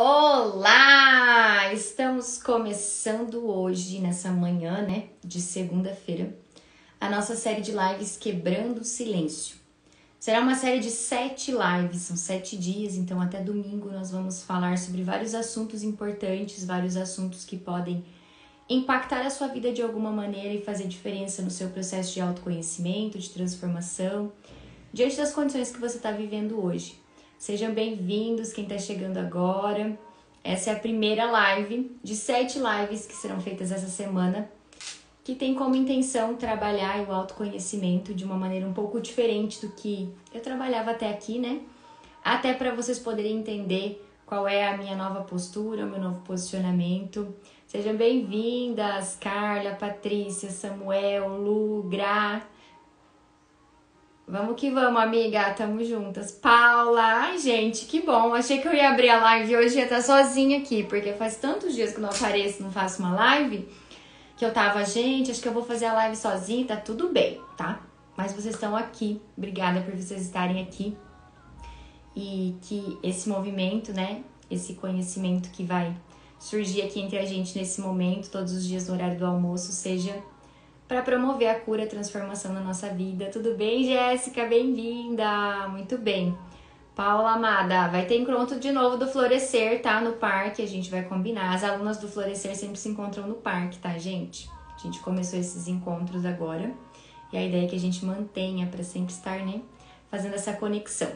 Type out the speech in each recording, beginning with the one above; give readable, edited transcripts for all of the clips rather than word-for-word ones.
Olá! Estamos começando hoje, nessa manhã, de segunda-feira, a nossa série de lives Quebrando o Silêncio. Será uma série de 7 lives, são 7 dias, então até domingo nós vamos falar sobre vários assuntos importantes, vários assuntos que podem impactar a sua vida de alguma maneira e fazer diferença no seu processo de autoconhecimento, de transformação, diante das condições que você está vivendo hoje. Sejam bem-vindos, quem está chegando agora. Essa é a primeira live de 7 lives que serão feitas essa semana, que tem como intenção trabalhar o autoconhecimento de uma maneira um pouco diferente do que eu trabalhava até aqui, Até para vocês poderem entender qual é a minha nova postura, o meu novo posicionamento. Sejam bem-vindas, Carla, Patrícia, Samuel, Lu, Gra. Vamos que vamos, amiga. Tamo juntas. Paula. Ai, gente, que bom. Achei que eu ia abrir a live hoje e ia estar sozinha aqui, porque faz tantos dias que eu não apareço, não faço uma live, que eu tava, gente, acho que eu vou fazer a live sozinha, tá tudo bem, tá? Mas vocês estão aqui. Obrigada por vocês estarem aqui. E que esse movimento, esse conhecimento que vai surgir aqui entre a gente nesse momento, todos os dias no horário do almoço, seja para promover a cura, a transformação na nossa vida. Tudo bem, Jéssica? Bem-vinda! Muito bem. Paula amada, vai ter encontro de novo do Florescer, tá? No parque, a gente vai combinar. As alunas do Florescer sempre se encontram no parque, tá, gente? A gente começou esses encontros agora. E a ideia é que a gente mantenha para sempre estar, fazendo essa conexão.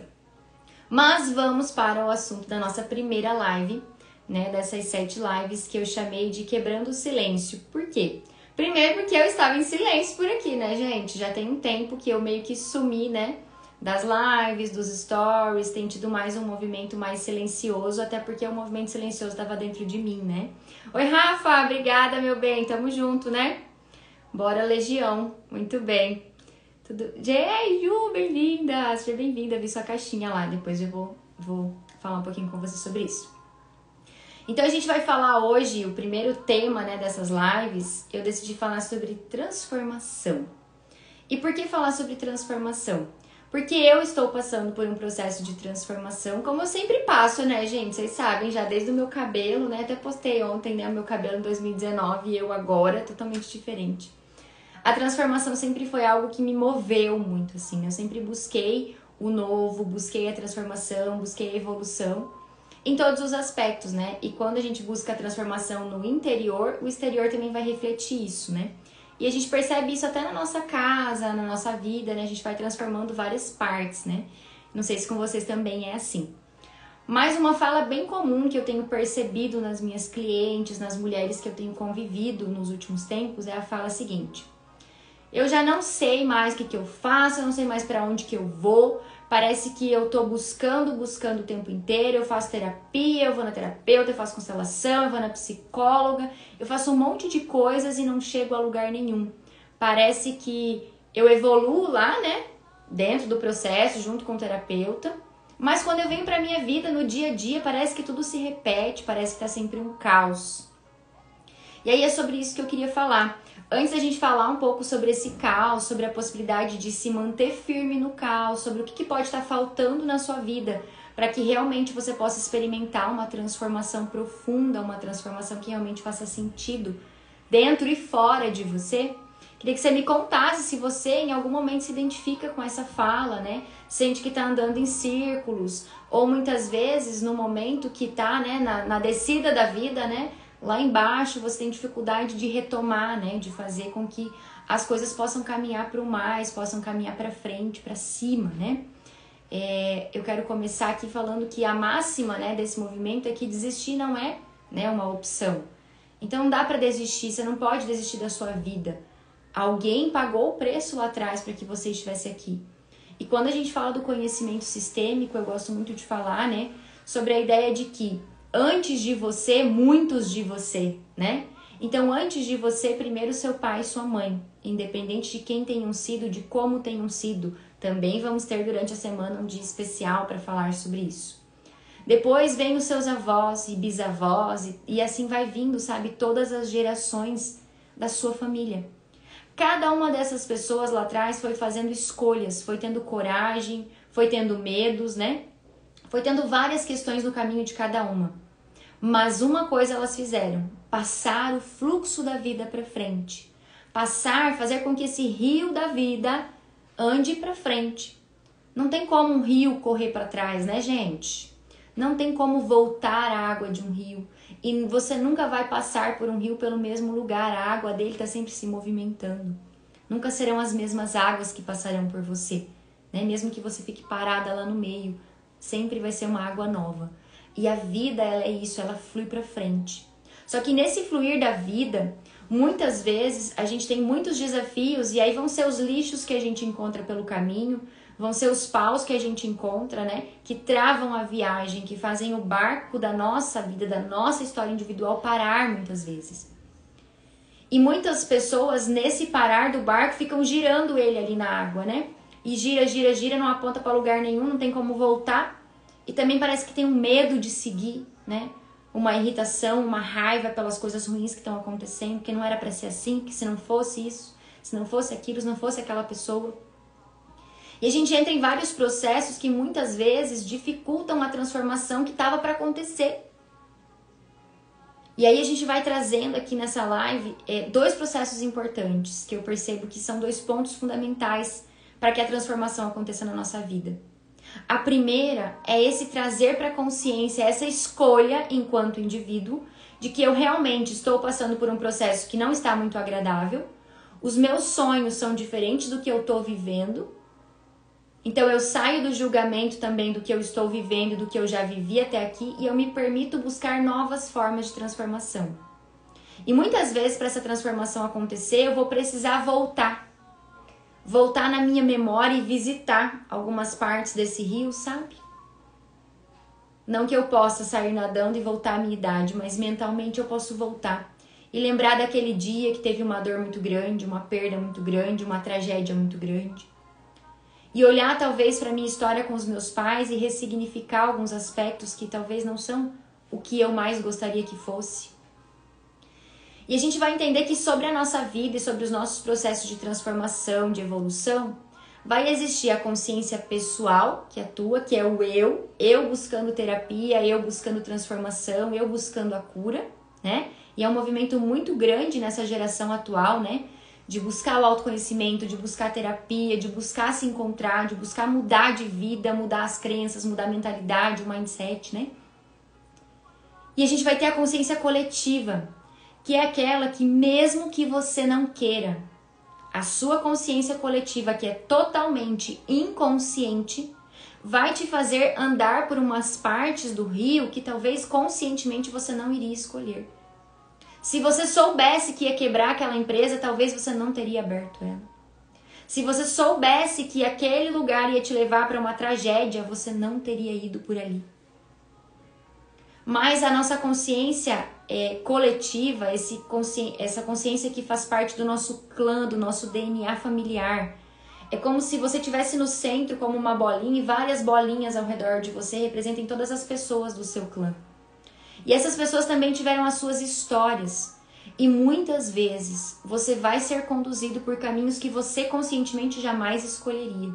Mas vamos para o assunto da nossa primeira live, dessas 7 lives que eu chamei de Quebrando o Silêncio. Por quê? Primeiro porque eu estava em silêncio por aqui, gente? Já tem um tempo que eu meio que sumi, das lives, dos stories, tem tido mais um movimento mais silencioso, até porque o movimento silencioso estava dentro de mim, Oi, Rafa, obrigada, meu bem, tamo junto, Bora, Legião, muito bem. Ju, bem-vinda, seja bem-vinda, vi sua caixinha lá, depois eu vou falar um pouquinho com você sobre isso. Então a gente vai falar hoje, o primeiro tema dessas lives, eu decidi falar sobre transformação. E por que falar sobre transformação? Porque eu estou passando por um processo de transformação, como eu sempre passo, gente? Vocês sabem, já desde o meu cabelo, Até postei ontem, o meu cabelo em 2019 e eu agora, totalmente diferente. A transformação sempre foi algo que me moveu muito, assim. Eu sempre busquei o novo, busquei a transformação, busquei a evolução em todos os aspectos, E quando a gente busca a transformação no interior, o exterior também vai refletir isso, E a gente percebe isso até na nossa casa, na nossa vida, A gente vai transformando várias partes, Não sei se com vocês também é assim. Mas uma fala bem comum que eu tenho percebido nas minhas clientes, nas mulheres que eu tenho convivido nos últimos tempos, é a fala seguinte: eu já não sei mais o que eu faço, eu não sei mais para onde que eu vou. Parece que eu tô buscando o tempo inteiro. Eu faço terapia, eu vou na terapeuta, eu faço constelação, eu vou na psicóloga. Eu faço um monte de coisas e não chego a lugar nenhum. Parece que eu evoluo lá, dentro do processo, junto com o terapeuta. Mas quando eu venho pra minha vida, no dia a dia, parece que tudo se repete, parece que tá sempre um caos. E aí é sobre isso que eu queria falar. Antes da gente falar um pouco sobre esse caos, sobre a possibilidade de se manter firme no caos, sobre o que pode estar faltando na sua vida para que realmente você possa experimentar uma transformação profunda, uma transformação que realmente faça sentido dentro e fora de você, queria que você me contasse se você em algum momento se identifica com essa fala, Sente que está andando em círculos, ou muitas vezes no momento que está na descida da vida, lá embaixo você tem dificuldade de retomar, de fazer com que as coisas possam caminhar para o mais, possam caminhar para frente, para cima, Eu quero começar aqui falando que a máxima, desse movimento é que desistir não é, uma opção. Então não dá para desistir, você não pode desistir da sua vida. Alguém pagou o preço lá atrás para que você estivesse aqui. E quando a gente fala do conhecimento sistêmico, eu gosto muito de falar, sobre a ideia de que antes de você, muitos de você, Então, antes de você, primeiro seu pai e sua mãe, independente de quem tenham sido, de como tenham sido. Também vamos ter durante a semana um dia especial para falar sobre isso. Depois vem os seus avós e bisavós e assim vai vindo, todas as gerações da sua família. Cada uma dessas pessoas lá atrás foi fazendo escolhas, foi tendo coragem, foi tendo medos, Foi tendo várias questões no caminho de cada uma. Mas uma coisa elas fizeram: passar o fluxo da vida para frente. Fazer com que esse rio da vida ande para frente. Não tem como um rio correr para trás, né, gente? Não tem como voltar a água de um rio. E você nunca vai passar por um rio pelo mesmo lugar. A água dele está sempre se movimentando. Nunca serão as mesmas águas que passarão por você, né? Mesmo que você fique parada lá no meio, sempre vai ser uma água nova. E a vida, ela é isso, ela flui para frente. Só que nesse fluir da vida, muitas vezes a gente tem muitos desafios e aí vão ser os lixos que a gente encontra pelo caminho, vão ser os paus que a gente encontra, né? Que travam a viagem, que fazem o barco da nossa vida, da nossa história individual parar muitas vezes. E muitas pessoas nesse parar do barco ficam girando ele ali na água, né? E gira, gira, gira, não aponta para lugar nenhum, não tem como voltar. E também parece que tem um medo de seguir, né? Uma irritação, uma raiva pelas coisas ruins que estão acontecendo, que não era para ser assim, que se não fosse isso, se não fosse aquilo, se não fosse aquela pessoa. E a gente entra em vários processos que muitas vezes dificultam a transformação que estava para acontecer. E aí a gente vai trazendo aqui nessa live dois processos importantes que eu percebo que são dois pontos fundamentais para que a transformação aconteça na nossa vida. A primeira é esse trazer para a consciência essa escolha enquanto indivíduo de que eu realmente estou passando por um processo que não está muito agradável, os meus sonhos são diferentes do que eu estou vivendo, então eu saio do julgamento também do que eu estou vivendo, do que eu já vivi até aqui e eu me permito buscar novas formas de transformação. E muitas vezes para essa transformação acontecer eu vou precisar voltar na minha memória e visitar algumas partes desse rio, sabe? Não que eu possa sair nadando e voltar à minha idade, mas mentalmente eu posso voltar e lembrar daquele dia que teve uma dor muito grande, uma perda muito grande, uma tragédia muito grande. E olhar talvez para a minha história com os meus pais e ressignificar alguns aspectos que talvez não são o que eu mais gostaria que fosse. E a gente vai entender que sobre a nossa vida e sobre os nossos processos de transformação, de evolução, vai existir a consciência pessoal, que é tua, que é o eu buscando terapia, eu buscando transformação, eu buscando a cura, né? E é um movimento muito grande nessa geração atual, né? De buscar o autoconhecimento, de buscar terapia, de buscar se encontrar, de buscar mudar de vida, mudar as crenças, mudar a mentalidade, o mindset, né? E a gente vai ter a consciência coletiva, que é aquela que mesmo que você não queira, a sua consciência coletiva, que é totalmente inconsciente, vai te fazer andar por umas partes do rio que talvez conscientemente você não iria escolher. Se você soubesse que ia quebrar aquela empresa, talvez você não teria aberto ela. Se você soubesse que aquele lugar ia te levar para uma tragédia, você não teria ido por ali. Mas a nossa consciência coletiva, essa consciência que faz parte do nosso clã, do nosso DNA familiar, é como se você estivesse no centro como uma bolinha e várias bolinhas ao redor de você representem todas as pessoas do seu clã. E essas pessoas também tiveram as suas histórias. E muitas vezes você vai ser conduzido por caminhos que você conscientemente jamais escolheria.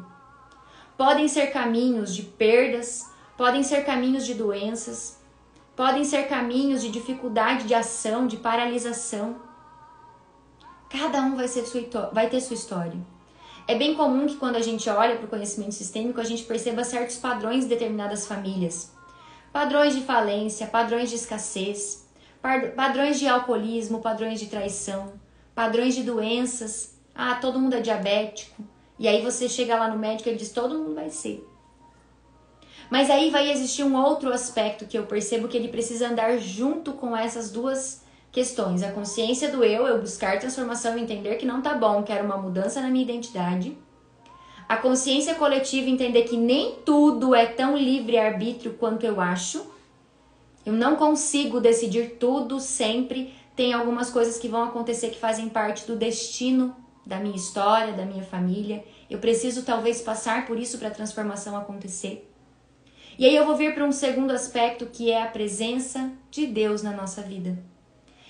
Podem ser caminhos de perdas, podem ser caminhos de doenças, podem ser caminhos de dificuldade de ação, de paralisação. Cada um vai ter sua história. É bem comum que quando a gente olha para o conhecimento sistêmico, a gente perceba certos padrões de determinadas famílias. Padrões de falência, padrões de escassez, padrões de alcoolismo, padrões de traição, padrões de doenças. Ah, todo mundo é diabético. E aí você chega lá no médico e ele diz, todo mundo vai ser. Mas aí vai existir um outro aspecto que eu percebo que ele precisa andar junto com essas duas questões. A consciência do eu buscar transformação e entender que não tá bom, quero uma mudança na minha identidade. A consciência coletiva entender que nem tudo é tão livre-arbítrio quanto eu acho. Eu não consigo decidir tudo sempre. Tem algumas coisas que vão acontecer que fazem parte do destino da minha história, da minha família. Eu preciso talvez passar por isso para a transformação acontecer. E aí eu vou vir para um segundo aspecto que é a presença de Deus na nossa vida.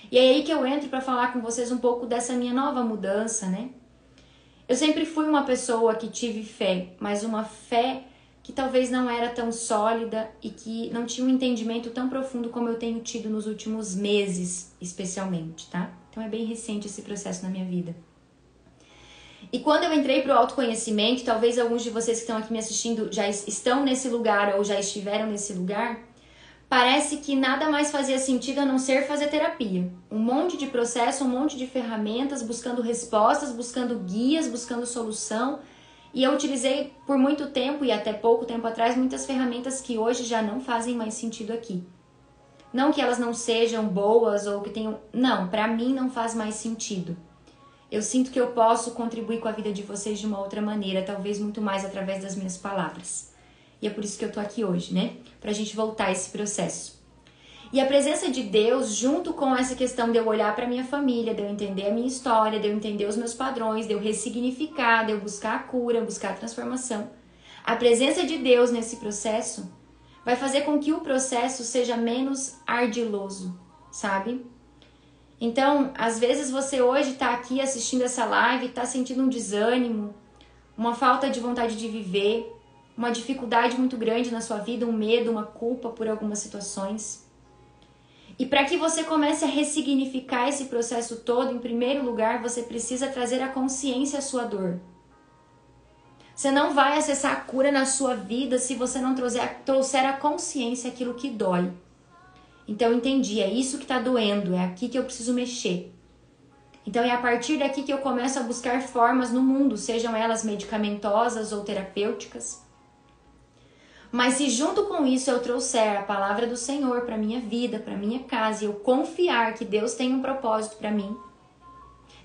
E é aí que eu entro para falar com vocês um pouco dessa minha nova mudança, né? Eu sempre fui uma pessoa que tive fé, mas uma fé que talvez não era tão sólida e que não tinha um entendimento tão profundo como eu tenho tido nos últimos meses, especialmente, tá? Então é bem recente esse processo na minha vida. E quando eu entrei para o autoconhecimento, talvez alguns de vocês que estão aqui me assistindo já estão nesse lugar ou já estiveram nesse lugar, parece que nada mais fazia sentido a não ser fazer terapia. Um monte de processo, um monte de ferramentas, buscando respostas, buscando guias, buscando solução. E eu utilizei por muito tempo e até pouco tempo atrás muitas ferramentas que hoje já não fazem mais sentido aqui. Não que elas não sejam boas ou que tenham... Não, para mim não faz mais sentido. Eu sinto que eu posso contribuir com a vida de vocês de uma outra maneira, talvez muito mais através das minhas palavras. E é por isso que eu tô aqui hoje, né? Pra gente voltar a esse processo. E a presença de Deus, junto com essa questão de eu olhar pra minha família, de eu entender a minha história, de eu entender os meus padrões, de eu ressignificar, de eu buscar a cura, buscar a transformação. A presença de Deus nesse processo vai fazer com que o processo seja menos ardiloso, sabe? Então, às vezes você hoje tá aqui assistindo essa live e tá sentindo um desânimo, uma falta de vontade de viver, uma dificuldade muito grande na sua vida, um medo, uma culpa por algumas situações. E para que você comece a ressignificar esse processo todo, em primeiro lugar, você precisa trazer a consciência à sua dor. Você não vai acessar a cura na sua vida se você não trouxer a consciência aquilo que dói. Então eu entendi, é isso que está doendo, é aqui que eu preciso mexer. Então é a partir daqui que eu começo a buscar formas no mundo, sejam elas medicamentosas ou terapêuticas. Mas se junto com isso eu trouxer a palavra do Senhor para minha vida, para minha casa, e eu confiar que Deus tem um propósito para mim.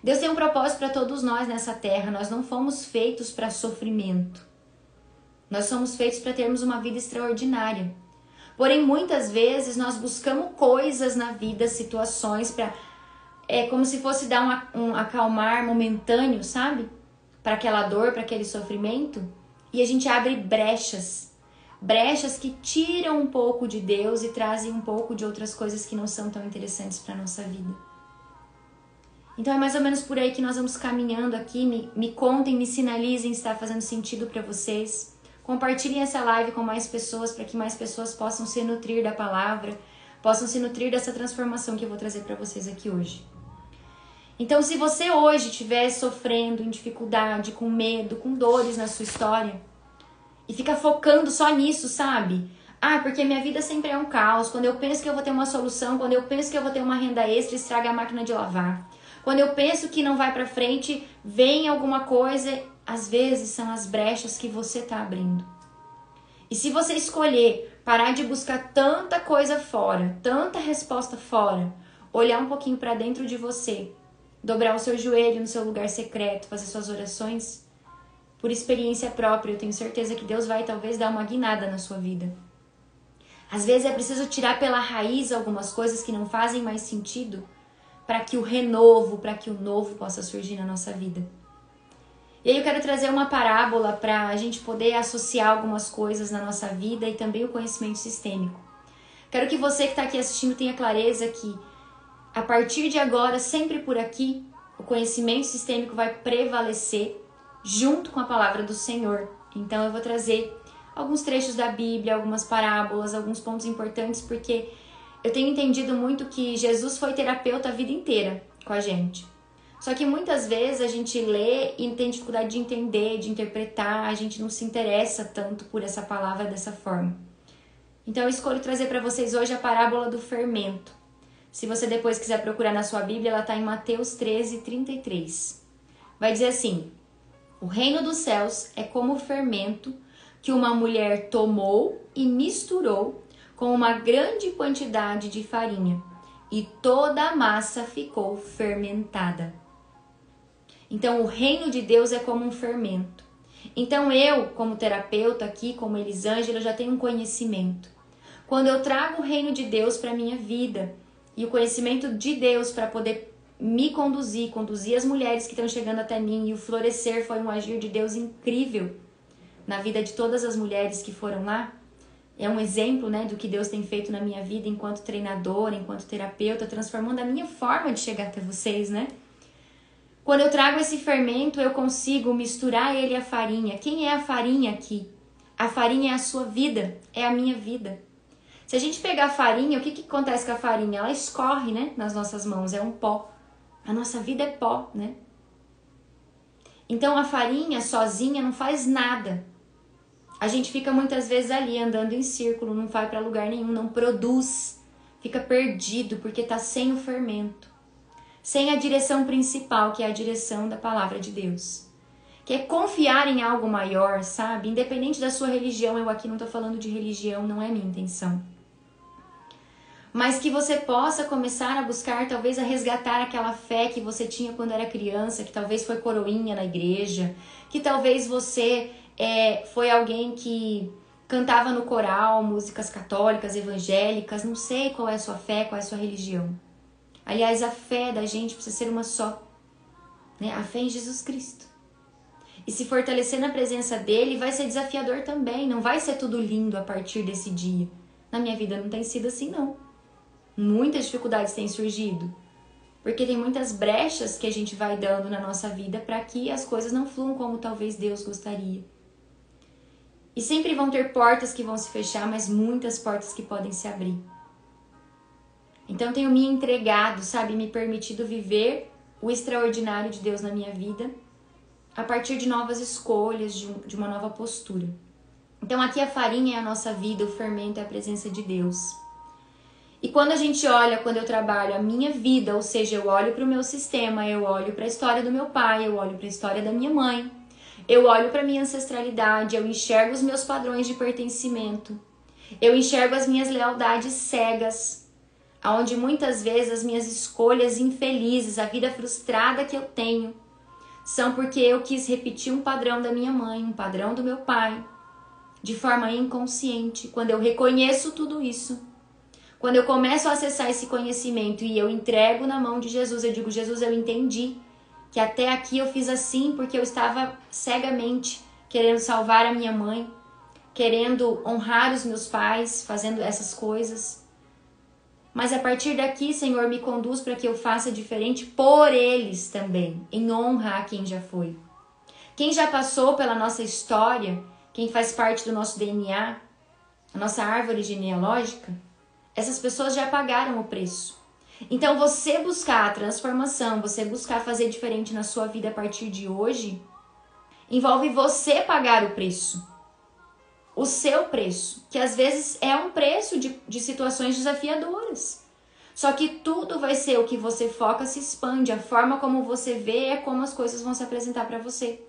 Deus tem um propósito para todos nós nessa terra, nós não fomos feitos para sofrimento. Nós somos feitos para termos uma vida extraordinária. Porém, muitas vezes nós buscamos coisas na vida, situações, para como se fosse dar um acalmar momentâneo, sabe? Para aquela dor, para aquele sofrimento. E a gente abre brechas que tiram um pouco de Deus e trazem um pouco de outras coisas que não são tão interessantes para a nossa vida. Então é mais ou menos por aí que nós vamos caminhando aqui. Me contem, me sinalizem se está fazendo sentido para vocês. Compartilhem essa live com mais pessoas para que mais pessoas possam se nutrir da palavra, possam se nutrir dessa transformação que eu vou trazer para vocês aqui hoje. Então, se você hoje estiver sofrendo em dificuldade, com medo, com dores na sua história, e fica focando só nisso, sabe? Ah, porque minha vida sempre é um caos. Quando eu penso que eu vou ter uma solução, quando eu penso que eu vou ter uma renda extra, estraga a máquina de lavar. Quando eu penso que não vai pra frente, vem alguma coisa. Às vezes são as brechas que você tá abrindo. E se você escolher parar de buscar tanta coisa fora, tanta resposta fora, olhar um pouquinho pra dentro de você, dobrar o seu joelho no seu lugar secreto, fazer suas orações, por experiência própria, eu tenho certeza que Deus vai talvez dar uma guinada na sua vida. Às vezes é preciso tirar pela raiz algumas coisas que não fazem mais sentido para que o renovo, para que o novo possa surgir na nossa vida. E aí eu quero trazer uma parábola para a gente poder associar algumas coisas na nossa vida e também o conhecimento sistêmico. Quero que você que está aqui assistindo tenha clareza que a partir de agora, sempre por aqui, o conhecimento sistêmico vai prevalecer junto com a palavra do Senhor. Então eu vou trazer alguns trechos da Bíblia, algumas parábolas, alguns pontos importantes, porque eu tenho entendido muito que Jesus foi terapeuta a vida inteira com a gente. Só que muitas vezes a gente lê e tem dificuldade de entender, de interpretar, a gente não se interessa tanto por essa palavra dessa forma. Então eu escolho trazer para vocês hoje a parábola do fermento. Se você depois quiser procurar na sua Bíblia, ela está em Mateus 13:33. Vai dizer assim: o reino dos céus é como o fermento que uma mulher tomou e misturou com uma grande quantidade de farinha, e toda a massa ficou fermentada. Então, o reino de Deus é como um fermento. Então, eu, como terapeuta aqui, como Elisângela, já tenho um conhecimento. Quando eu trago o reino de Deus para a minha vida e o conhecimento de Deus para poder me conduzir as mulheres que estão chegando até mim, e o florescer foi um agir de Deus incrível na vida de todas as mulheres que foram lá. É um exemplo, né, do que Deus tem feito na minha vida enquanto treinadora, enquanto terapeuta, transformando a minha forma de chegar até vocês, né? Quando eu trago esse fermento, eu consigo misturar ele à farinha. Quem é a farinha aqui? A farinha é a sua vida, é a minha vida. Se a gente pegar a farinha, o que acontece com a farinha? Ela escorre, né, nas nossas mãos, é um pó. A nossa vida é pó, né? Então a farinha sozinha não faz nada. A gente fica muitas vezes ali andando em círculo, não vai para lugar nenhum, não produz. Fica perdido porque está sem o fermento. Sem a direção principal, que é a direção da palavra de Deus. Que é confiar em algo maior, sabe? Independente da sua religião, eu aqui não estou falando de religião, não é minha intenção. Mas que você possa começar a buscar, talvez a resgatar aquela fé que você tinha quando era criança, que talvez foi coroinha na igreja, que talvez você foi alguém que cantava no coral, músicas católicas, evangélicas, não sei qual é a sua fé, qual é a sua religião. Aliás, a fé da gente precisa ser uma só, né? A fé em Jesus Cristo. E se fortalecer na presença dele vai ser desafiador também, não vai ser tudo lindo a partir desse dia. Na minha vida não tem sido assim, não. Muitas dificuldades têm surgido, porque tem muitas brechas que a gente vai dando na nossa vida para que as coisas não fluam como talvez Deus gostaria. E sempre vão ter portas que vão se fechar, mas muitas portas que podem se abrir. Então eu tenho me entregado, sabe, me permitido viver o extraordinário de Deus na minha vida a partir de novas escolhas, de uma nova postura. Então aqui a farinha é a nossa vida, o fermento é a presença de Deus. E quando a gente olha, quando eu trabalho a minha vida, ou seja, eu olho para o meu sistema, eu olho para a história do meu pai, eu olho para a história da minha mãe, eu olho para a minha ancestralidade, eu enxergo os meus padrões de pertencimento, eu enxergo as minhas lealdades cegas, onde muitas vezes as minhas escolhas infelizes, a vida frustrada que eu tenho, são porque eu quis repetir um padrão da minha mãe, um padrão do meu pai, de forma inconsciente. Quando eu reconheço tudo isso, quando eu começo a acessar esse conhecimento e eu entrego na mão de Jesus, eu digo, Jesus, eu entendi que até aqui eu fiz assim porque eu estava cegamente querendo salvar a minha mãe, querendo honrar os meus pais, fazendo essas coisas. Mas a partir daqui, Senhor, me conduz para que eu faça diferente por eles também, em honra a quem já foi. Quem já passou pela nossa história, quem faz parte do nosso DNA, a nossa árvore genealógica, essas pessoas já pagaram o preço. Então você buscar a transformação, você buscar fazer diferente na sua vida a partir de hoje, envolve você pagar o preço. O seu preço, que às vezes é um preço de situações desafiadoras. Só que tudo vai ser o que você foca, se expande. A forma como você vê é como as coisas vão se apresentar para você.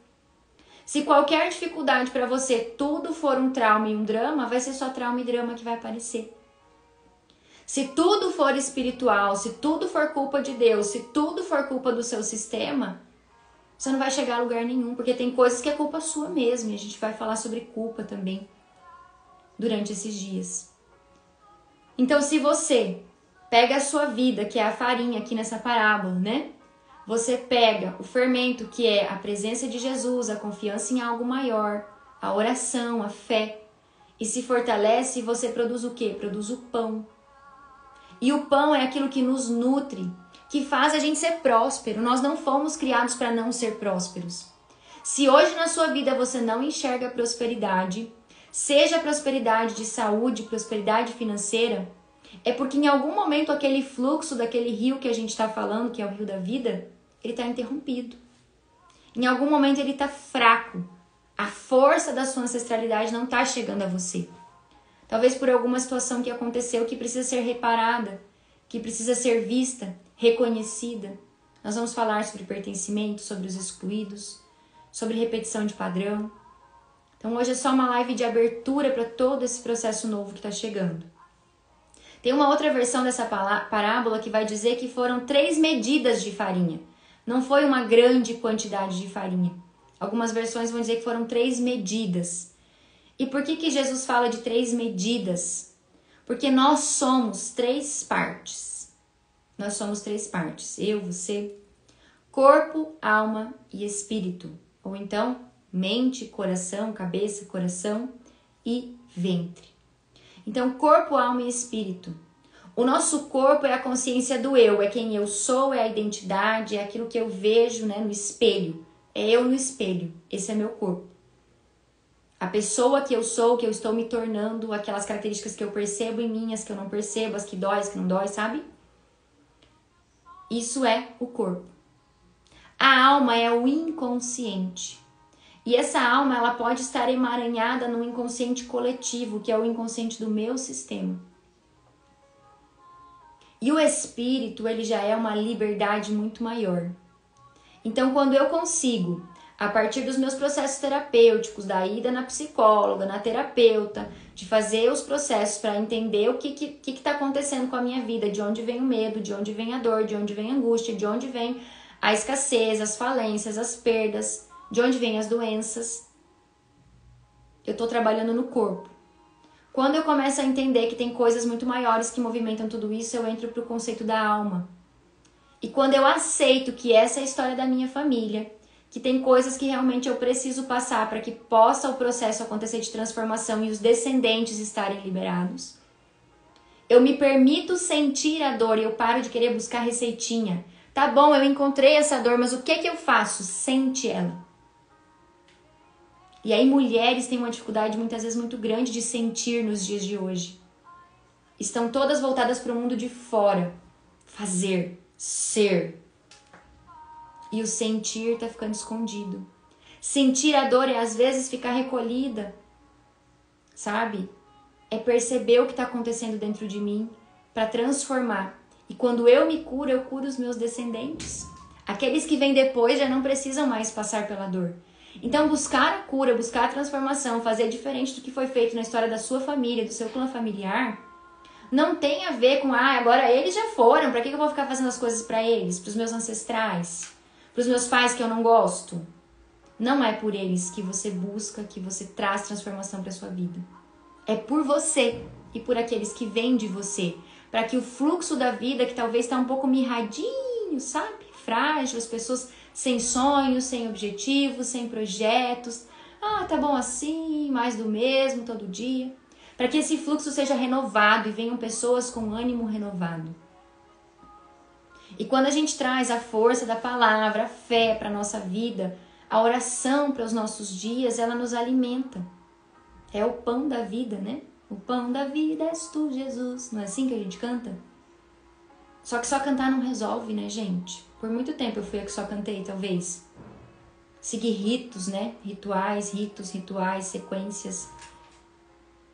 Se qualquer dificuldade para você tudo for um trauma e um drama, vai ser só trauma e drama que vai aparecer. Se tudo for espiritual, se tudo for culpa de Deus, se tudo for culpa do seu sistema, você não vai chegar a lugar nenhum, porque tem coisas que é culpa sua mesmo, e a gente vai falar sobre culpa também durante esses dias. Então, se você pega a sua vida, que é a farinha aqui nessa parábola, né? Você pega o fermento, que é a presença de Jesus, a confiança em algo maior, a oração, a fé, e se fortalece, você produz o quê? Produz o pão. E o pão é aquilo que nos nutre, que faz a gente ser próspero. Nós não fomos criados para não ser prósperos. Se hoje na sua vida você não enxerga prosperidade, seja prosperidade de saúde, prosperidade financeira, é porque em algum momento aquele fluxo daquele rio que a gente está falando, que é o rio da vida, ele está interrompido. Em algum momento ele está fraco. A força da sua ancestralidade não está chegando a você. Talvez por alguma situação que aconteceu que precisa ser reparada, que precisa ser vista, reconhecida. Nós vamos falar sobre pertencimento, sobre os excluídos, sobre repetição de padrão. Então hoje é só uma live de abertura para todo esse processo novo que está chegando. Tem uma outra versão dessa parábola que vai dizer que foram 3 medidas de farinha. Não foi uma grande quantidade de farinha. Algumas versões vão dizer que foram 3 medidas. E por que Jesus fala de 3 medidas? Porque nós somos 3 partes. Nós somos 3 partes. Eu, você, corpo, alma e espírito. Ou então, mente, coração, cabeça, coração e ventre. Então, corpo, alma e espírito. O nosso corpo é a consciência do eu, é quem eu sou, é a identidade, é aquilo que eu vejo, né, no espelho. É eu no espelho, esse é meu corpo. A pessoa que eu sou, que eu estou me tornando, aquelas características que eu percebo em mim, as que eu não percebo, as que dói, as que não dói, sabe? Isso é o corpo. A alma é o inconsciente. E essa alma, ela pode estar emaranhada no inconsciente coletivo, que é o inconsciente do meu sistema. E o espírito, ele já é uma liberdade muito maior. Então, quando eu consigo, a partir dos meus processos terapêuticos, da ida na psicóloga, na terapeuta, de fazer os processos para entender o que está acontecendo com a minha vida, de onde vem o medo, de onde vem a dor, de onde vem a angústia, de onde vem a escassez, as falências, as perdas, de onde vem as doenças. Eu estou trabalhando no corpo. Quando eu começo a entender que tem coisas muito maiores que movimentam tudo isso, eu entro para o conceito da alma. E quando eu aceito que essa é a história da minha família, que tem coisas que realmente eu preciso passar para que possa o processo acontecer de transformação e os descendentes estarem liberados, eu me permito sentir a dor e eu paro de querer buscar receitinha. Tá bom, eu encontrei essa dor, mas o que eu faço? Sente ela. E aí mulheres têm uma dificuldade muitas vezes muito grande de sentir nos dias de hoje. Estão todas voltadas para o mundo de fora. Fazer, ser. E o sentir tá ficando escondido. Sentir a dor é às vezes ficar recolhida. Sabe? É perceber o que está acontecendo dentro de mim para transformar. E quando eu me curo, eu curo os meus descendentes. Aqueles que vêm depois já não precisam mais passar pela dor. Então buscar a cura, buscar a transformação, fazer diferente do que foi feito na história da sua família, do seu clã familiar, não tem a ver com, agora eles já foram, para que eu vou ficar fazendo as coisas para eles, para os meus ancestrais, para os meus pais que eu não gosto? Não é por eles que você busca, que você traz transformação para sua vida. É por você e por aqueles que vêm de você, para que o fluxo da vida, que talvez está um pouco mirradinho, sabe? Frágil, as pessoas sem sonhos, sem objetivos, sem projetos. Tá bom assim, mais do mesmo, todo dia. Para que esse fluxo seja renovado e venham pessoas com ânimo renovado. E quando a gente traz a força da palavra, a fé para a nossa vida, a oração para os nossos dias, ela nos alimenta. É o pão da vida, né? O pão da vida és tu, Jesus. Não é assim que a gente canta? Só que só cantar não resolve, né, gente? Por muito tempo eu fui a que só cantei, talvez. Segui ritos, né? Rituais, sequências.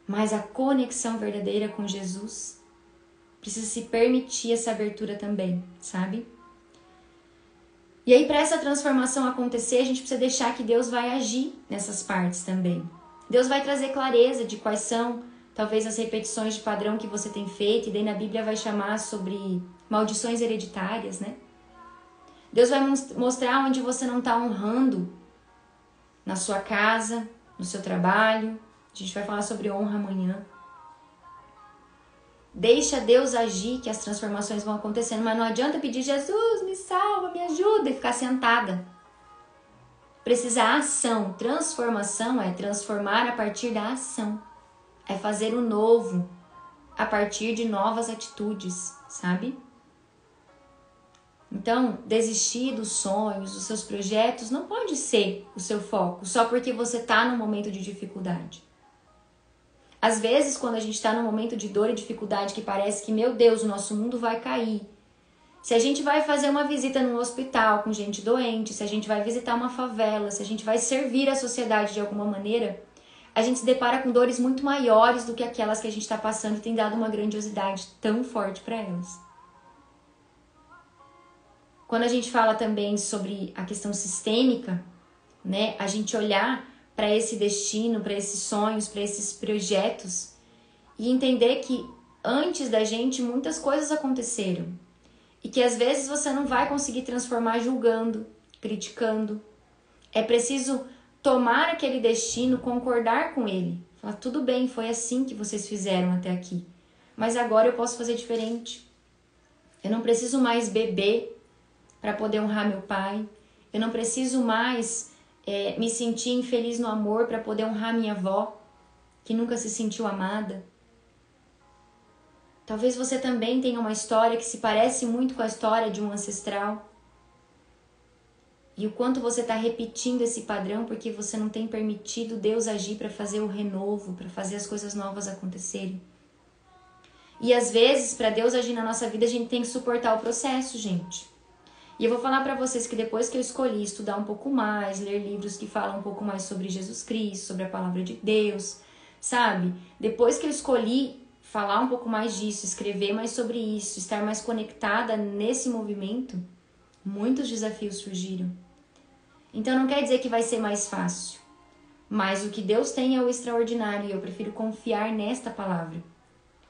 Mas a conexão verdadeira com Jesus precisa se permitir essa abertura também, sabe? E aí, para essa transformação acontecer, a gente precisa deixar que Deus vai agir nessas partes também. Deus vai trazer clareza de quais são, talvez, as repetições de padrão que você tem feito, e daí na Bíblia vai chamar sobre maldições hereditárias, né? Deus vai mostrar onde você não está honrando na sua casa, no seu trabalho. A gente vai falar sobre honra amanhã. Deixa Deus agir que as transformações vão acontecendo, mas não adianta pedir Jesus, me salva, me ajuda e ficar sentada. Precisa ação. Transformação é transformar a partir da ação. É fazer o novo a partir de novas atitudes, sabe? Então, desistir dos sonhos, dos seus projetos, não pode ser o seu foco, só porque você está num momento de dificuldade. Às vezes, quando a gente está num momento de dor e dificuldade que parece que, meu Deus, o nosso mundo vai cair. Se a gente vai fazer uma visita num hospital com gente doente, se a gente vai visitar uma favela, se a gente vai servir a sociedade de alguma maneira, a gente se depara com dores muito maiores do que aquelas que a gente está passando e tem dado uma grandiosidade tão forte para elas. Quando a gente fala também sobre a questão sistêmica, né, a gente olhar para esse destino, para esses sonhos, para esses projetos e entender que antes da gente muitas coisas aconteceram e que às vezes você não vai conseguir transformar julgando, criticando. É preciso tomar aquele destino, concordar com ele, falar, tudo bem, foi assim que vocês fizeram até aqui, mas agora eu posso fazer diferente. Eu não preciso mais beber para poder honrar meu pai. Eu não preciso mais me sentir infeliz no amor para poder honrar minha avó, que nunca se sentiu amada. Talvez você também tenha uma história que se parece muito com a história de um ancestral. E o quanto você está repetindo esse padrão porque você não tem permitido Deus agir para fazer o renovo, para fazer as coisas novas acontecerem. E às vezes, para Deus agir na nossa vida, a gente tem que suportar o processo, gente. E eu vou falar para vocês que depois que eu escolhi estudar um pouco mais, ler livros que falam um pouco mais sobre Jesus Cristo, sobre a palavra de Deus, sabe? Depois que eu escolhi falar um pouco mais disso, escrever mais sobre isso, estar mais conectada nesse movimento, muitos desafios surgiram. Então não quer dizer que vai ser mais fácil, mas o que Deus tem é o extraordinário e eu prefiro confiar nesta palavra,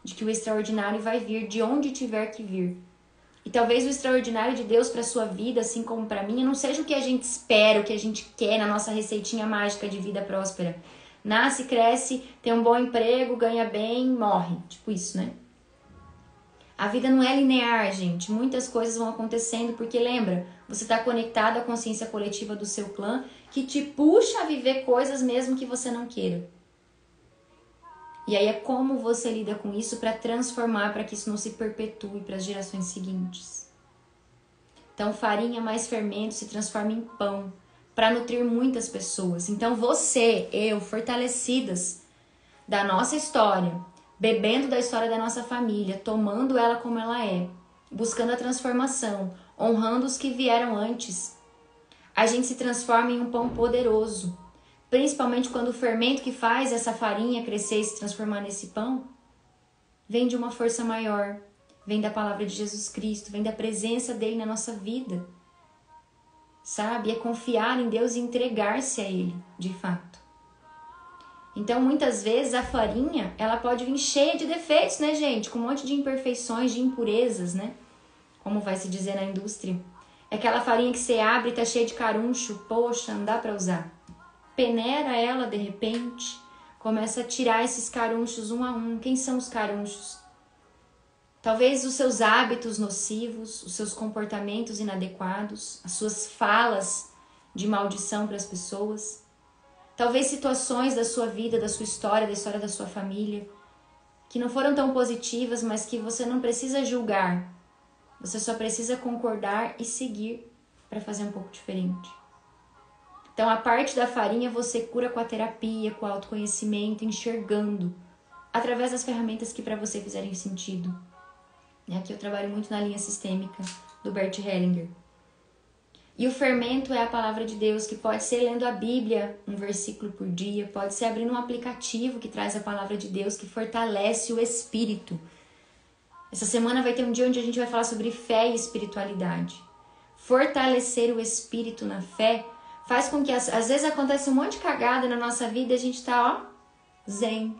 de que o extraordinário vai vir de onde tiver que vir. E talvez o extraordinário de Deus para sua vida, assim como para mim, não seja o que a gente espera, o que a gente quer na nossa receitinha mágica de vida próspera. Nasce, cresce, tem um bom emprego, ganha bem, morre. Tipo isso, né? A vida não é linear, gente. Muitas coisas vão acontecendo porque, lembra, você está conectado à consciência coletiva do seu clã que te puxa a viver coisas mesmo que você não queira. E aí é como você lida com isso para transformar, para que isso não se perpetue para as gerações seguintes. Então, farinha mais fermento se transforma em pão, para nutrir muitas pessoas. Então, você, eu, fortalecidas da nossa história, bebendo da história da nossa família, tomando ela como ela é, buscando a transformação, honrando os que vieram antes, a gente se transforma em um pão poderoso. Principalmente quando o fermento que faz essa farinha crescer e se transformar nesse pão, vem de uma força maior, vem da palavra de Jesus Cristo, vem da presença dele na nossa vida. Sabe? É confiar em Deus e entregar-se a ele, de fato. Então, muitas vezes, a farinha, ela pode vir cheia de defeitos, né, gente? Com um monte de imperfeições, de impurezas, né? Como vai se dizer na indústria. É aquela farinha que você abre e tá cheia de caruncho. Poxa, não dá pra usar. Peneira ela de repente, começa a tirar esses carunchos um a um. Quem são os carunchos? Talvez os seus hábitos nocivos, os seus comportamentos inadequados, as suas falas de maldição para as pessoas. Talvez situações da sua vida, da sua história, da história da sua família, que não foram tão positivas, mas que você não precisa julgar. Você só precisa concordar e seguir para fazer um pouco diferente. Então, a parte da farinha você cura com a terapia, com o autoconhecimento, enxergando, através das ferramentas que para você fizerem sentido. Aqui eu trabalho muito na linha sistêmica do Bert Hellinger. E o fermento é a palavra de Deus, que pode ser lendo a Bíblia, um versículo por dia, pode ser abrindo um aplicativo que traz a palavra de Deus, que fortalece o espírito. Essa semana vai ter um dia onde a gente vai falar sobre fé e espiritualidade. Fortalecer o espírito na fé faz com que, às vezes, acontece um monte de cagada na nossa vida e a gente tá, zen.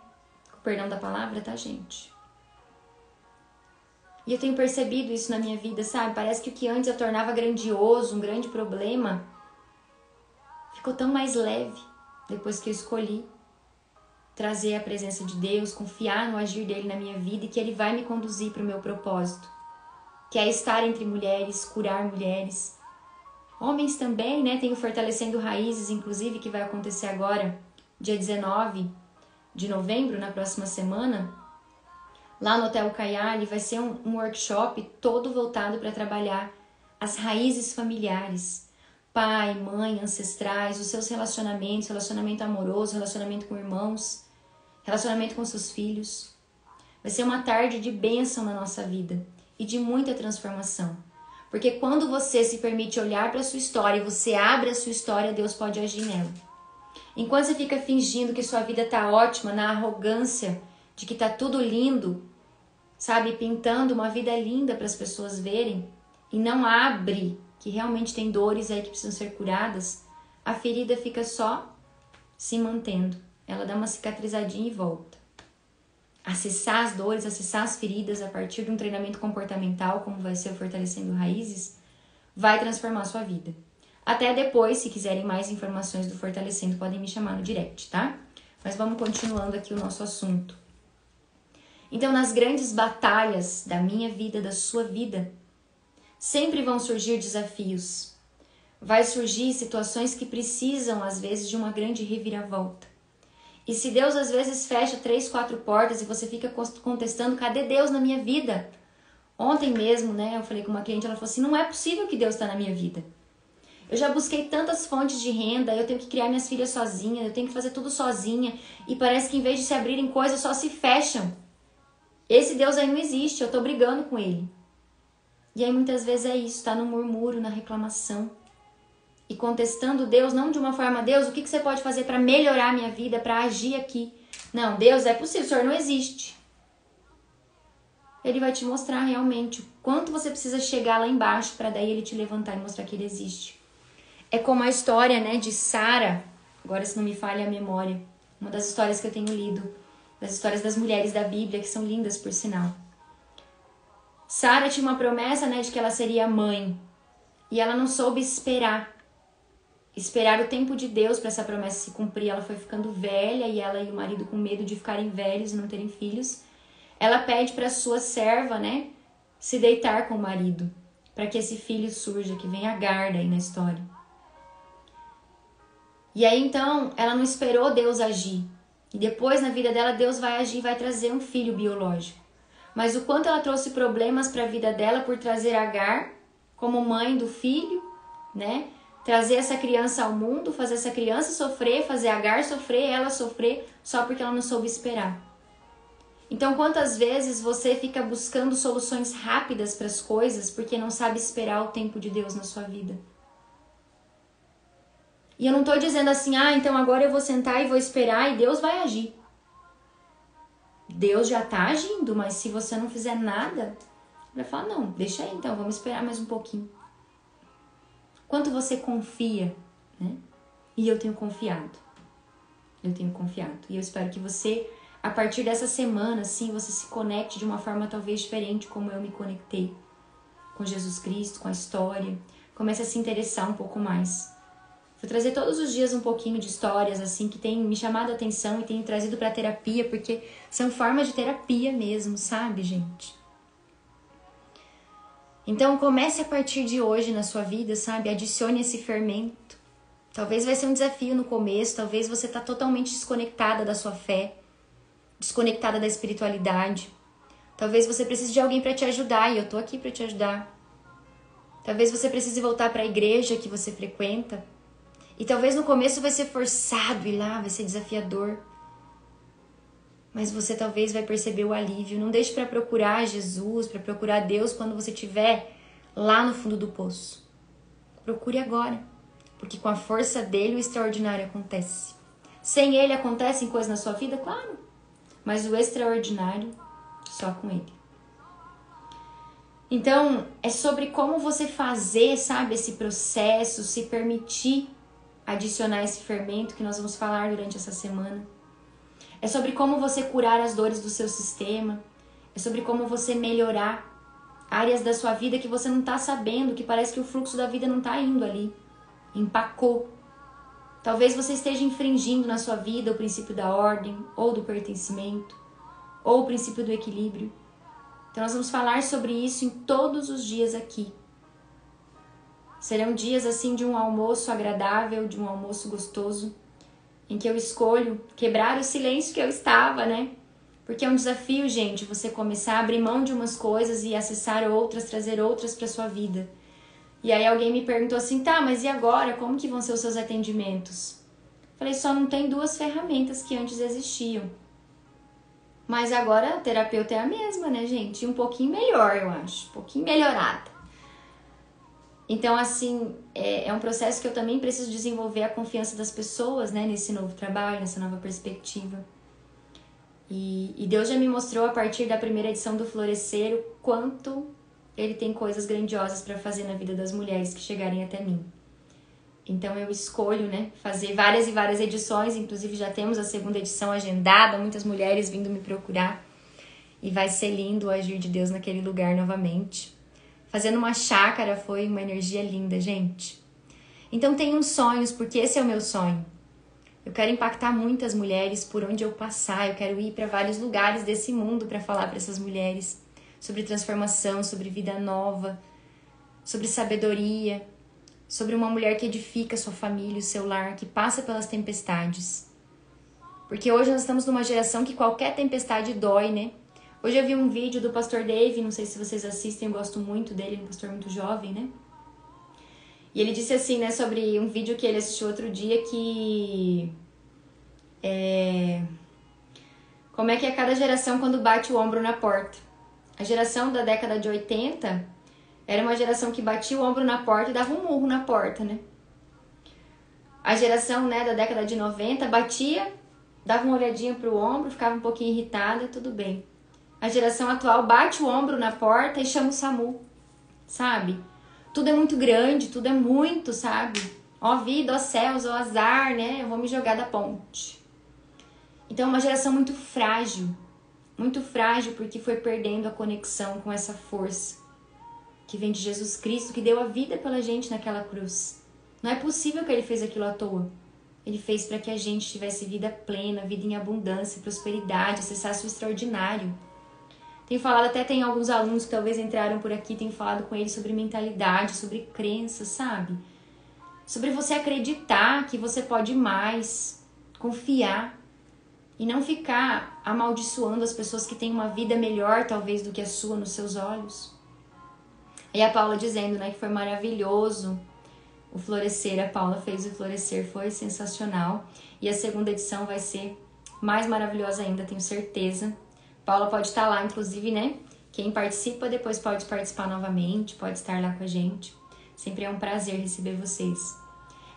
Com o perdão da palavra, tá, gente? E eu tenho percebido isso na minha vida, sabe? Parece que o que antes eu tornava grandioso, um grande problema, ficou tão mais leve depois que eu escolhi trazer a presença de Deus, confiar no agir dele na minha vida e que ele vai me conduzir para o meu propósito, que é estar entre mulheres, curar mulheres. Homens também, né? Tem o Fortalecendo Raízes, inclusive, que vai acontecer agora, dia 19 de novembro, na próxima semana. Lá no Hotel Caiali vai ser um workshop todo voltado para trabalhar as raízes familiares. Pai, mãe, ancestrais, os seus relacionamentos, relacionamento amoroso, relacionamento com irmãos, relacionamento com seus filhos. Vai ser uma tarde de bênção na nossa vida e de muita transformação. Porque quando você se permite olhar para a sua história e você abre a sua história, Deus pode agir nela. Enquanto você fica fingindo que sua vida tá ótima, na arrogância de que tá tudo lindo, sabe, pintando uma vida linda para as pessoas verem, e não abre que realmente tem dores aí que precisam ser curadas, a ferida fica só se mantendo. Ela dá uma cicatrizadinha e volta. Acessar as dores, acessar as feridas a partir de um treinamento comportamental, como vai ser o Fortalecendo Raízes, vai transformar a sua vida. Até depois, se quiserem mais informações do Fortalecendo, podem me chamar no direct, tá? Mas vamos continuando aqui o nosso assunto. Então, nas grandes batalhas da minha vida, da sua vida, sempre vão surgir desafios. Vai surgir situações que precisam, às vezes, de uma grande reviravolta. E se Deus, às vezes, fecha 3, 4 portas e você fica contestando, cadê Deus na minha vida? Ontem mesmo, né, eu falei com uma cliente, ela falou assim, não é possível que Deus está na minha vida. Eu já busquei tantas fontes de renda, eu tenho que criar minhas filhas sozinha, eu tenho que fazer tudo sozinha. E parece que em vez de se abrirem coisas, só se fecham. Esse Deus aí não existe, eu tô brigando com ele. E aí muitas vezes é isso, tá no murmúrio, na reclamação. E contestando Deus, não de uma forma, Deus, o que você pode fazer para melhorar a minha vida, para agir aqui? Não, Deus, é possível, o Senhor não existe. Ele vai te mostrar realmente o quanto você precisa chegar lá embaixo para daí ele te levantar e mostrar que ele existe. É como a história, né, de Sara, agora se não me falha a memória, uma das histórias que eu tenho lido, das histórias das mulheres da Bíblia, que são lindas por sinal. Sara tinha uma promessa, né, de que ela seria mãe, e ela não soube esperar o tempo de Deus para essa promessa se cumprir. Ela foi ficando velha e ela e o marido com medo de ficarem velhos e não terem filhos. Ela pede para sua serva, né, se deitar com o marido, para que esse filho surja, que vem Agar aí na história. E aí então, ela não esperou Deus agir. E depois na vida dela, Deus vai agir e vai trazer um filho biológico. Mas o quanto ela trouxe problemas para a vida dela por trazer Agar como mãe do filho, né? Trazer essa criança ao mundo, fazer essa criança sofrer, fazer Agar sofrer, ela sofrer, só porque ela não soube esperar. Então, quantas vezes você fica buscando soluções rápidas para as coisas porque não sabe esperar o tempo de Deus na sua vida? E eu não tô dizendo assim, então agora eu vou sentar e vou esperar e Deus vai agir. Deus já tá agindo, mas se você não fizer nada, vai falar, não, deixa aí então, vamos esperar mais um pouquinho. Quanto você confia, né? E eu tenho confiado. E eu espero que você, a partir dessa semana, assim, você se conecte de uma forma talvez diferente como eu me conectei com Jesus Cristo, com a história. Comece a se interessar um pouco mais. Vou trazer todos os dias um pouquinho de histórias, assim, que tem me chamado a atenção e tenho trazido pra terapia, porque são formas de terapia mesmo, sabe, gente? Então, comece a partir de hoje na sua vida, sabe? Adicione esse fermento. Talvez vai ser um desafio no começo, talvez você tá totalmente desconectada da sua fé, desconectada da espiritualidade. Talvez você precise de alguém pra te ajudar e eu tô aqui pra te ajudar. Talvez você precise voltar pra igreja que você frequenta. E talvez no começo vai ser forçado ir lá, vai ser desafiador. Mas você talvez vai perceber o alívio. Não deixe para procurar Jesus, para procurar Deus quando você estiver lá no fundo do poço. Procure agora, porque com a força dele o extraordinário acontece. Sem ele acontecem coisas na sua vida? Claro. Mas o extraordinário, só com ele. Então, é sobre como você fazer, sabe, esse processo, se permitir adicionar esse fermento que nós vamos falar durante essa semana. É sobre como você curar as dores do seu sistema. É sobre como você melhorar áreas da sua vida que você não está sabendo, que parece que o fluxo da vida não está indo ali. Empacou. Talvez você esteja infringindo na sua vida o princípio da ordem, ou do pertencimento, ou o princípio do equilíbrio. Então nós vamos falar sobre isso em todos os dias aqui. Serão dias assim de um almoço agradável, de um almoço gostoso, em que eu escolho quebrar o silêncio que eu estava, né? Porque é um desafio, gente, você começar a abrir mão de umas coisas e acessar outras, trazer outras para sua vida. E aí alguém me perguntou assim, tá, mas e agora? Como que vão ser os seus atendimentos? Falei, só não tem 2 ferramentas que antes existiam. Mas agora a terapeuta é a mesma, né, gente? E um pouquinho melhor, eu acho. Um pouquinho melhorada. Então, assim, é um processo que eu também preciso desenvolver a confiança das pessoas, né, nesse novo trabalho, nessa nova perspectiva. E Deus já me mostrou, a partir da primeira edição do Florescer, o quanto Ele tem coisas grandiosas para fazer na vida das mulheres que chegarem até mim. Então, eu escolho, né, fazer várias e várias edições, inclusive já temos a 2ª edição agendada, muitas mulheres vindo me procurar. E vai ser lindo o agir de Deus naquele lugar novamente. Fazendo uma chácara foi uma energia linda, gente. Então tenham sonhos, porque esse é o meu sonho. Eu quero impactar muitas mulheres por onde eu passar. Eu quero ir para vários lugares desse mundo para falar para essas mulheres sobre transformação, sobre vida nova, sobre sabedoria, sobre uma mulher que edifica sua família, o seu lar, que passa pelas tempestades. Porque hoje nós estamos numa geração que qualquer tempestade dói, né? Hoje eu vi um vídeo do pastor Dave, não sei se vocês assistem, eu gosto muito dele, um pastor muito jovem, né? E ele disse assim, né, sobre um vídeo que ele assistiu outro dia que... Como é que é cada geração quando bate o ombro na porta. A geração da década de 80 era uma geração que batia o ombro na porta e dava um murro na porta, né? A geração, né, da década de 90 batia, dava uma olhadinha pro ombro, ficava um pouquinho irritada, tudo bem. A geração atual bate o ombro na porta e chama o SAMU, sabe? Tudo é muito grande, tudo é muito, sabe? Ó vida, ó céus, ó azar, né? Eu vou me jogar da ponte. Então é uma geração muito frágil porque foi perdendo a conexão com essa força que vem de Jesus Cristo, que deu a vida pela gente naquela cruz. Não é possível que ele fez aquilo à toa. Ele fez para que a gente tivesse vida plena, vida em abundância, prosperidade, acessasse o extraordinário. Tenho falado, até tem alguns alunos que talvez entraram por aqui, tenho falado com eles sobre mentalidade, sobre crença, sabe? Sobre você acreditar que você pode mais, confiar e não ficar amaldiçoando as pessoas que têm uma vida melhor, talvez, do que a sua nos seus olhos. E a Paula dizendo, né, que foi maravilhoso o Florescer. A Paula fez o Florescer, foi sensacional. E a segunda edição vai ser mais maravilhosa ainda, tenho certeza. Paula pode estar lá, inclusive, né? Quem participa depois pode participar novamente, pode estar lá com a gente. Sempre é um prazer receber vocês.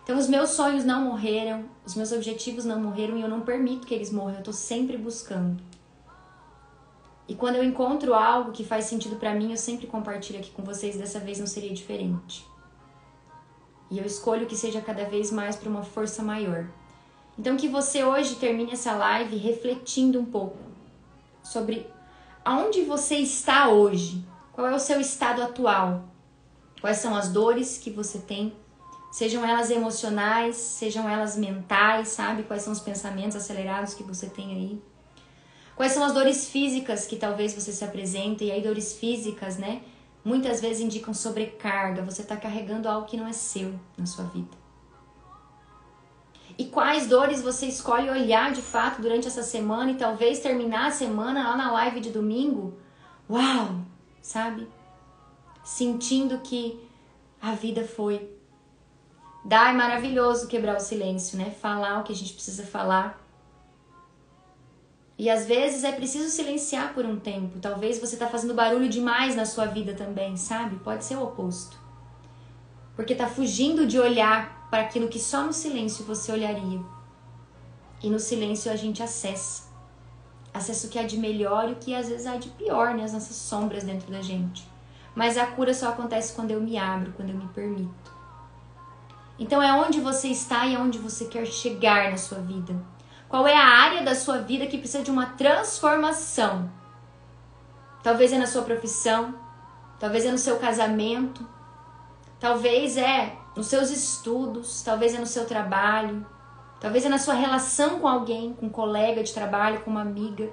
Então, os meus sonhos não morreram, os meus objetivos não morreram e eu não permito que eles morram, eu tô sempre buscando. E quando eu encontro algo que faz sentido pra mim, eu sempre compartilho aqui com vocês, dessa vez não seria diferente. E eu escolho que seja cada vez mais para uma força maior. Então que você hoje termine essa live refletindo um pouco sobre aonde você está hoje, qual é o seu estado atual, quais são as dores que você tem, sejam elas emocionais, sejam elas mentais, sabe? Quais são os pensamentos acelerados que você tem aí. Quais são as dores físicas que talvez você se apresente, e aí dores físicas, né? Muitas vezes indicam sobrecarga, você está carregando algo que não é seu na sua vida. E quais dores você escolhe olhar de fato durante essa semana e talvez terminar a semana lá na live de domingo? Uau! Sabe? Sentindo que a vida foi. É maravilhoso quebrar o silêncio, né? Falar o que a gente precisa falar. E às vezes é preciso silenciar por um tempo. Talvez você está fazendo barulho demais na sua vida também, sabe? Pode ser o oposto. Porque está fugindo de olhar para aquilo que só no silêncio você olharia. E no silêncio a gente acessa. Acessa o que há de melhor e o que às vezes há de pior, né? As nossas sombras dentro da gente. Mas a cura só acontece quando eu me abro, quando eu me permito. Então é onde você está e é onde você quer chegar na sua vida. Qual é a área da sua vida que precisa de uma transformação? Talvez é na sua profissão, talvez é no seu casamento, talvez é nos seus estudos, talvez é no seu trabalho, talvez é na sua relação com alguém, com um colega de trabalho, com uma amiga.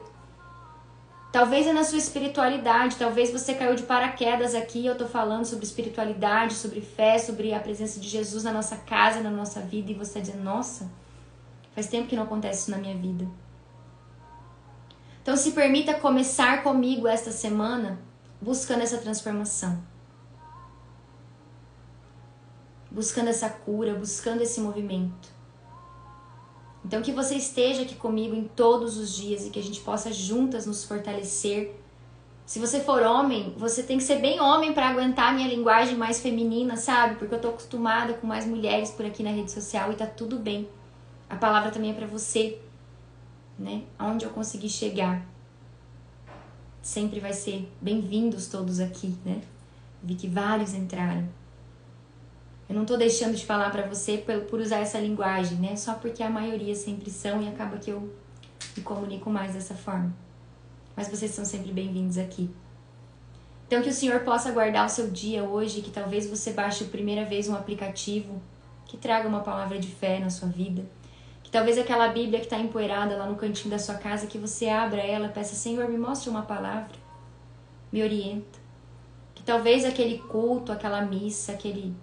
Talvez é na sua espiritualidade, talvez você caiu de paraquedas aqui, eu tô falando sobre espiritualidade, sobre fé, sobre a presença de Jesus na nossa casa, na nossa vida, e você tá dizendo, nossa, faz tempo que não acontece isso na minha vida. Então se permita começar comigo esta semana buscando essa transformação. Buscando essa cura, buscando esse movimento. Então que você esteja aqui comigo em todos os dias e que a gente possa juntas nos fortalecer. Se você for homem, você tem que ser bem homem para aguentar a minha linguagem mais feminina, sabe? Porque eu tô acostumada com mais mulheres por aqui na rede social e tá tudo bem. A palavra também é para você, né? Aonde eu conseguir chegar. Sempre vai ser bem-vindos todos aqui, né? Vi que vários entraram. Eu não tô deixando de falar pra você por usar essa linguagem, né? Só porque a maioria sempre são e acaba que eu me comunico mais dessa forma. Mas vocês são sempre bem-vindos aqui. Então que o Senhor possa guardar o seu dia hoje, que talvez você baixe a primeira vez um aplicativo que traga uma palavra de fé na sua vida. Que talvez aquela Bíblia que está empoeirada lá no cantinho da sua casa, que você abra ela e peça, Senhor, me mostre uma palavra, me orienta. Que talvez aquele culto, aquela missa, aquele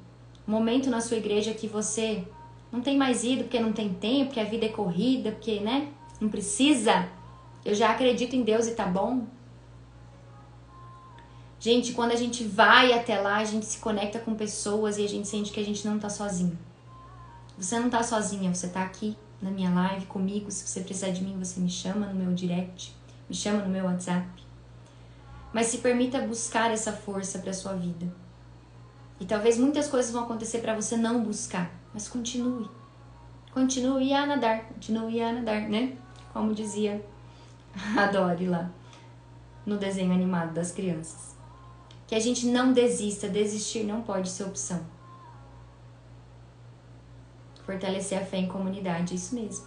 momento na sua igreja que você não tem mais ido porque não tem tempo, porque a vida é corrida, porque, né, não precisa. Eu já acredito em Deus e tá bom. Gente, quando a gente vai até lá, a gente se conecta com pessoas e a gente sente que a gente não tá sozinho. Você não tá sozinha, você tá aqui na minha live comigo. Se você precisar de mim, você me chama no meu direct, me chama no meu WhatsApp. Mas se permita buscar essa força pra sua vida. E talvez muitas coisas vão acontecer pra você não buscar, mas continue. Continue a nadar, né? Como dizia a Dory lá no desenho animado das crianças. Que a gente não desista, desistir não pode ser opção. Fortalecer a fé em comunidade, é isso mesmo.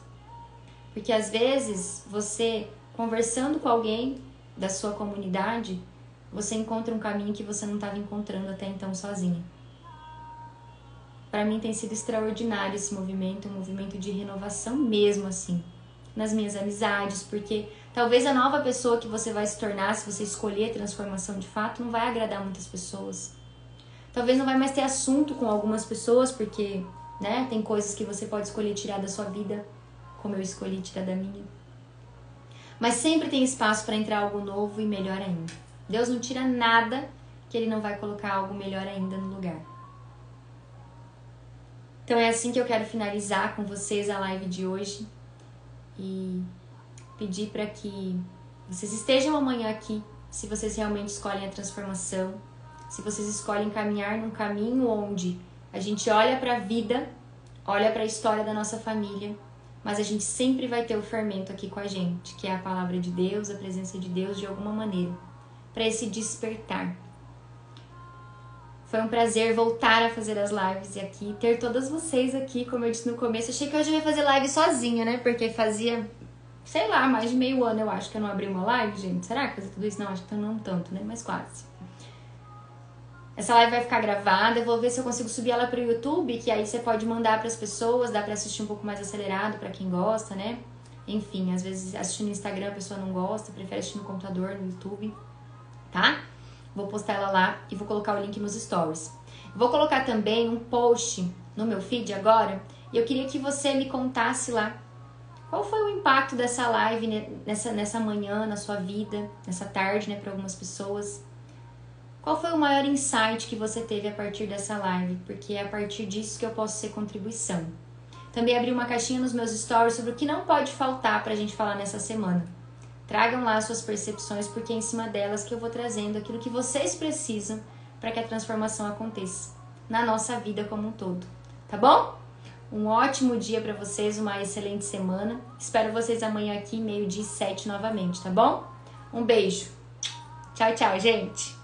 Porque às vezes você, conversando com alguém da sua comunidade, você encontra um caminho que você não estava encontrando até então sozinha. Para mim tem sido extraordinário esse movimento, um movimento de renovação mesmo assim, nas minhas amizades, porque talvez a nova pessoa que você vai se tornar, se você escolher transformação de fato, não vai agradar muitas pessoas. Talvez não vai mais ter assunto com algumas pessoas, porque, né, tem coisas que você pode escolher tirar da sua vida, como eu escolhi tirar da minha. Mas sempre tem espaço para entrar algo novo e melhor ainda. Deus não tira nada que Ele não vai colocar algo melhor ainda no lugar. Então é assim que eu quero finalizar com vocês a live de hoje. E pedir para que vocês estejam amanhã aqui, se vocês realmente escolhem a transformação, se vocês escolhem caminhar num caminho onde a gente olha para a vida, olha para a história da nossa família, mas a gente sempre vai ter o fermento aqui com a gente, que é a palavra de Deus, a presença de Deus de alguma maneira, para esse despertar. Foi um prazer voltar a fazer as lives aqui, ter todas vocês aqui, como eu disse no começo. Achei que hoje eu ia fazer live sozinha, né? Porque fazia, sei lá, mais de meio ano eu acho que eu não abri uma live, gente. Será que fazer tudo isso? Não, acho que não tanto, né? Mas quase. Essa live vai ficar gravada, eu vou ver se eu consigo subir ela pro YouTube, que aí você pode mandar pras pessoas, dá pra assistir um pouco mais acelerado pra quem gosta, né? Enfim, às vezes assistir no Instagram a pessoa não gosta, prefere assistir no computador, no YouTube, tá? Vou postar ela lá e vou colocar o link nos stories. Vou colocar também um post no meu feed agora, e eu queria que você me contasse lá qual foi o impacto dessa live nessa manhã, na sua vida, nessa tarde, né, para algumas pessoas. Qual foi o maior insight que você teve a partir dessa live? Porque é a partir disso que eu posso ser contribuição. Também abri uma caixinha nos meus stories sobre o que não pode faltar pra gente falar nessa semana. Tragam lá suas percepções, porque é em cima delas que eu vou trazendo aquilo que vocês precisam para que a transformação aconteça na nossa vida como um todo. Tá bom? Um ótimo dia para vocês, uma excelente semana. Espero vocês amanhã aqui, 12:07 novamente, tá bom? Um beijo. Tchau, tchau, gente.